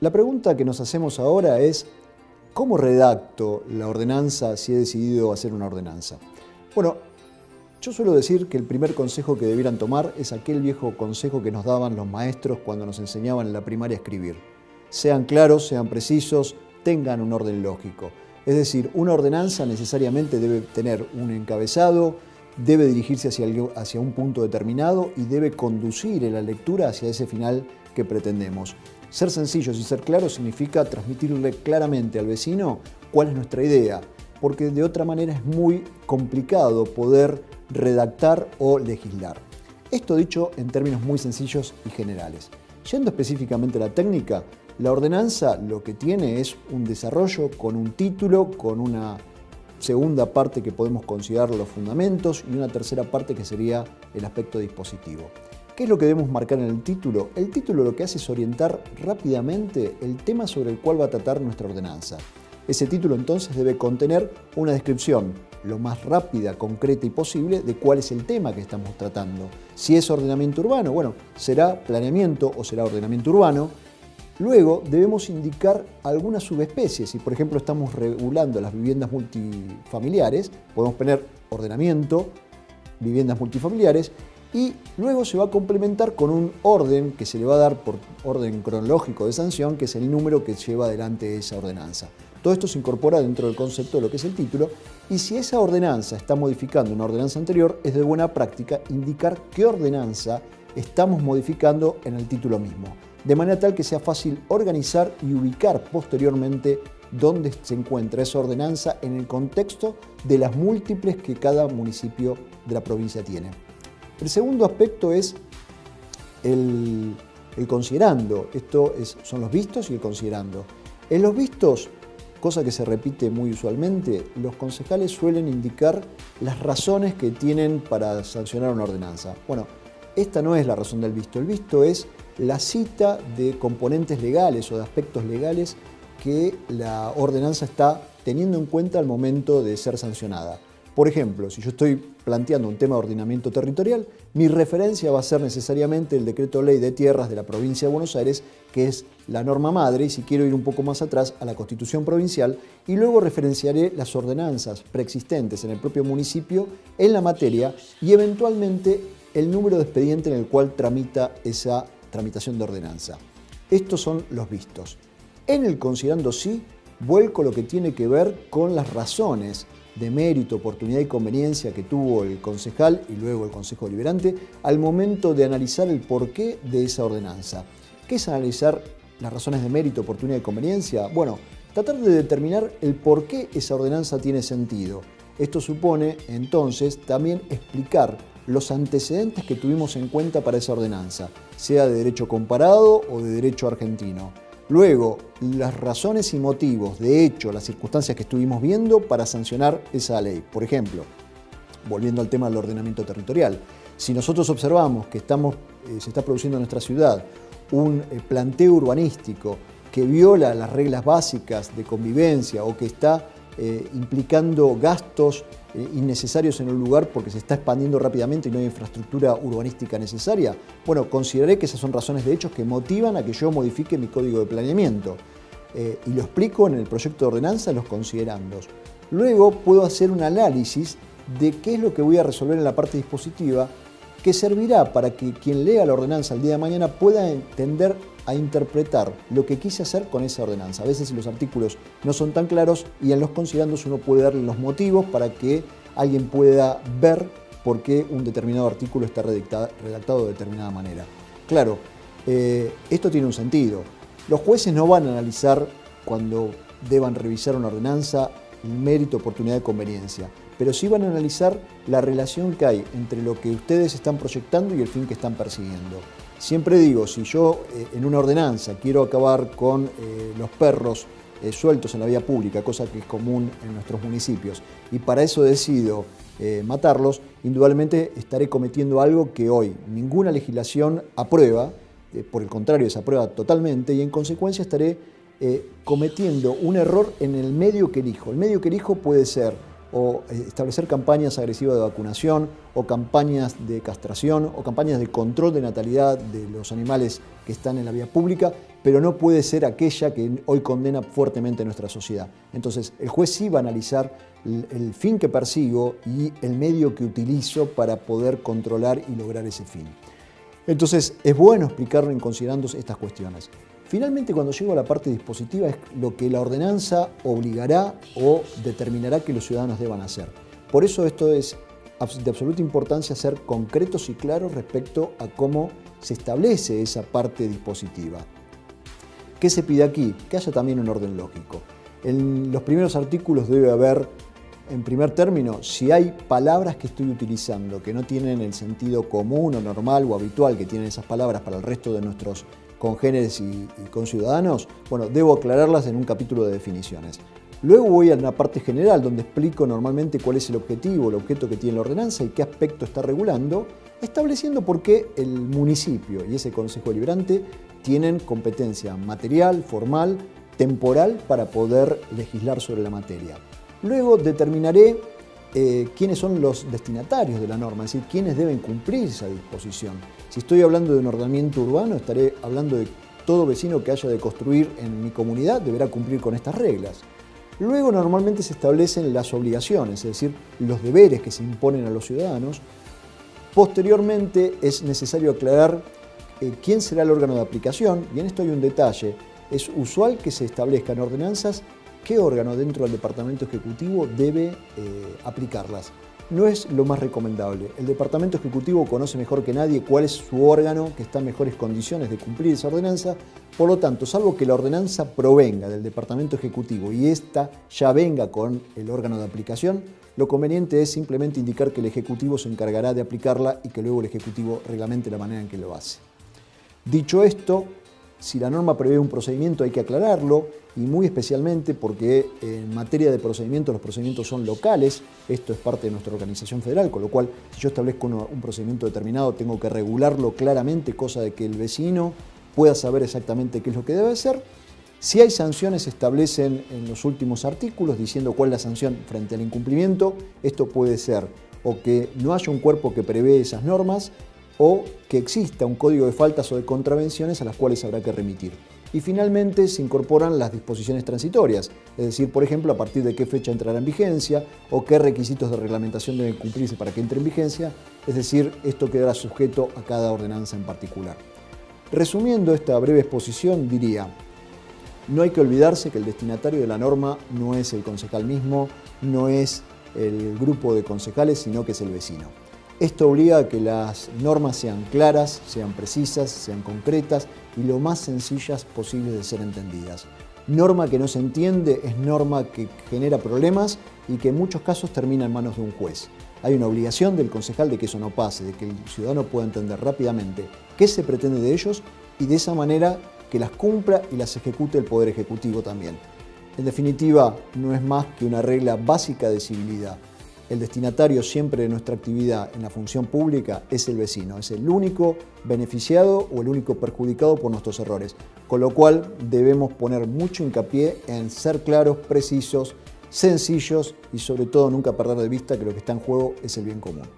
La pregunta que nos hacemos ahora es, ¿cómo redacto la ordenanza si he decidido hacer una ordenanza? Bueno, yo suelo decir que el primer consejo que debieran tomar es aquel viejo consejo que nos daban los maestros cuando nos enseñaban en la primaria a escribir. Sean claros, sean precisos, tengan un orden lógico. Es decir, una ordenanza necesariamente debe tener un encabezado, debe dirigirse hacia un punto determinado y debe conducir en la lectura hacia ese final que pretendemos. Ser sencillos y ser claros significa transmitirle claramente al vecino cuál es nuestra idea, porque de otra manera es muy complicado poder redactar o legislar. Esto dicho en términos muy sencillos y generales. Yendo específicamente a la técnica, la ordenanza lo que tiene es un desarrollo con un título, con una segunda parte que podemos considerar los fundamentos y una tercera parte que sería el aspecto dispositivo. ¿Qué es lo que debemos marcar en el título? El título lo que hace es orientar rápidamente el tema sobre el cual va a tratar nuestra ordenanza. Ese título entonces debe contener una descripción lo más rápida, concreta y posible de cuál es el tema que estamos tratando. Si es ordenamiento urbano, bueno, será planeamiento o será ordenamiento urbano. Luego debemos indicar algunas subespecies. Si por ejemplo estamos regulando las viviendas multifamiliares, podemos poner ordenamiento, viviendas multifamiliares, y luego se va a complementar con un orden que se le va a dar por orden cronológico de sanción, que es el número que lleva adelante esa ordenanza. Todo esto se incorpora dentro del concepto de lo que es el título, y si esa ordenanza está modificando una ordenanza anterior, es de buena práctica indicar qué ordenanza estamos modificando en el título mismo, de manera tal que sea fácil organizar y ubicar posteriormente dónde se encuentra esa ordenanza en el contexto de las múltiples que cada municipio de la provincia tiene. El segundo aspecto es el considerando. Son los vistos y el considerando. En los vistos, cosa que se repite muy usualmente, los concejales suelen indicar las razones que tienen para sancionar una ordenanza. Bueno, esta no es la razón del visto. El visto es la cita de componentes legales o de aspectos legales que la ordenanza está teniendo en cuenta al momento de ser sancionada. Por ejemplo, si yo estoy planteando un tema de ordenamiento territorial, mi referencia va a ser necesariamente el Decreto Ley de Tierras de la Provincia de Buenos Aires, que es la norma madre, y si quiero ir un poco más atrás, a la Constitución Provincial, y luego referenciaré las ordenanzas preexistentes en el propio municipio en la materia y eventualmente el número de expediente en el cual tramita esa tramitación de ordenanza. Estos son los vistos. En el considerando sí, vuelco lo que tiene que ver con las razones de mérito, oportunidad y conveniencia que tuvo el concejal y luego el Consejo Deliberante al momento de analizar el porqué de esa ordenanza. ¿Qué es analizar las razones de mérito, oportunidad y conveniencia? Bueno, tratar de determinar el por qué esa ordenanza tiene sentido. Esto supone, entonces, también explicar los antecedentes que tuvimos en cuenta para esa ordenanza, sea de derecho comparado o de derecho argentino. Luego, las razones y motivos, de hecho, las circunstancias que estuvimos viendo para sancionar esa ley. Por ejemplo, volviendo al tema del ordenamiento territorial, si nosotros observamos que se está produciendo en nuestra ciudad un planteo urbanístico que viola las reglas básicas de convivencia o que está implicando gastos innecesarios en un lugar porque se está expandiendo rápidamente y no hay infraestructura urbanística necesaria, bueno, consideraré que esas son razones de hechos que motivan a que yo modifique mi código de planeamiento. Y lo explico en el proyecto de ordenanza, los considerandos. Luego puedo hacer un análisis de qué es lo que voy a resolver en la parte dispositiva, que servirá para que quien lea la ordenanza el día de mañana pueda entender a interpretar lo que quise hacer con esa ordenanza. A veces los artículos no son tan claros y en los considerandos uno puede darle los motivos para que alguien pueda ver por qué un determinado artículo está redactado de determinada manera. Claro, esto tiene un sentido. Los jueces no van a analizar cuando deban revisar una ordenanza el mérito, oportunidad y conveniencia, pero sí van a analizar la relación que hay entre lo que ustedes están proyectando y el fin que están persiguiendo. Siempre digo, si yo en una ordenanza quiero acabar con los perros sueltos en la vía pública, cosa que es común en nuestros municipios, y para eso decido matarlos, indudablemente estaré cometiendo algo que hoy ninguna legislación aprueba, por el contrario, desaprueba totalmente, y en consecuencia estaré cometiendo un error en el medio que elijo. El medio que elijo puede ser o establecer campañas agresivas de vacunación, o campañas de castración, o campañas de control de natalidad de los animales que están en la vía pública, pero no puede ser aquella que hoy condena fuertemente nuestra sociedad. Entonces, el juez sí va a analizar el fin que persigo y el medio que utilizo para poder controlar y lograr ese fin. Entonces, es bueno explicarlo en considerando estas cuestiones. Finalmente, cuando llego a la parte dispositiva, es lo que la ordenanza obligará o determinará que los ciudadanos deban hacer. Por eso esto es de absoluta importancia ser concretos y claros respecto a cómo se establece esa parte dispositiva. ¿Qué se pide aquí? Que haya también un orden lógico. En los primeros artículos debe haber, en primer término, si hay palabras que estoy utilizando que no tienen el sentido común o normal o habitual que tienen esas palabras para el resto de nuestros congéneres y conciudadanos, bueno, debo aclararlas en un capítulo de definiciones. Luego voy a una parte general donde explico normalmente cuál es el objetivo, el objeto que tiene la ordenanza y qué aspecto está regulando, estableciendo por qué el municipio y ese consejo deliberante tienen competencia material, formal, temporal para poder legislar sobre la materia. Luego determinaré quiénes son los destinatarios de la norma, es decir, quiénes deben cumplir esa disposición. Si estoy hablando de un ordenamiento urbano, estaré hablando de todo vecino que haya de construir en mi comunidad deberá cumplir con estas reglas. Luego normalmente se establecen las obligaciones, es decir, los deberes que se imponen a los ciudadanos. Posteriormente es necesario aclarar quién será el órgano de aplicación, y en esto hay un detalle. Es usual que se establezcan ordenanzas qué órgano dentro del Departamento Ejecutivo debe aplicarlas. No es lo más recomendable. El Departamento Ejecutivo conoce mejor que nadie cuál es su órgano que está en mejores condiciones de cumplir esa ordenanza. Por lo tanto, salvo que la ordenanza provenga del Departamento Ejecutivo y ésta ya venga con el órgano de aplicación, lo conveniente es simplemente indicar que el Ejecutivo se encargará de aplicarla y que luego el Ejecutivo reglamente la manera en que lo hace. Dicho esto, si la norma prevé un procedimiento hay que aclararlo, y muy especialmente porque en materia de procedimientos los procedimientos son locales, esto es parte de nuestra organización federal, con lo cual si yo establezco un procedimiento determinado tengo que regularlo claramente, cosa de que el vecino pueda saber exactamente qué es lo que debe hacer. Si hay sanciones se establecen en los últimos artículos diciendo cuál es la sanción frente al incumplimiento. Esto puede ser o que no haya un cuerpo que prevé esas normas o que exista un código de faltas o de contravenciones a las cuales habrá que remitir. Y finalmente se incorporan las disposiciones transitorias, es decir, por ejemplo, a partir de qué fecha entrará en vigencia o qué requisitos de reglamentación deben cumplirse para que entre en vigencia, es decir, esto quedará sujeto a cada ordenanza en particular. Resumiendo esta breve exposición, diría, no hay que olvidarse que el destinatario de la norma no es el concejal mismo, no es el grupo de concejales, sino que es el vecino. Esto obliga a que las normas sean claras, sean precisas, sean concretas y lo más sencillas posibles de ser entendidas. Norma que no se entiende es norma que genera problemas y que en muchos casos termina en manos de un juez. Hay una obligación del concejal de que eso no pase, de que el ciudadano pueda entender rápidamente qué se pretende de ellos y de esa manera que las cumpla y las ejecute el Poder Ejecutivo también. En definitiva, no es más que una regla básica de civilidad. El destinatario siempre de nuestra actividad en la función pública es el vecino, es el único beneficiado o el único perjudicado por nuestros errores, con lo cual debemos poner mucho hincapié en ser claros, precisos, sencillos y sobre todo nunca perder de vista que lo que está en juego es el bien común.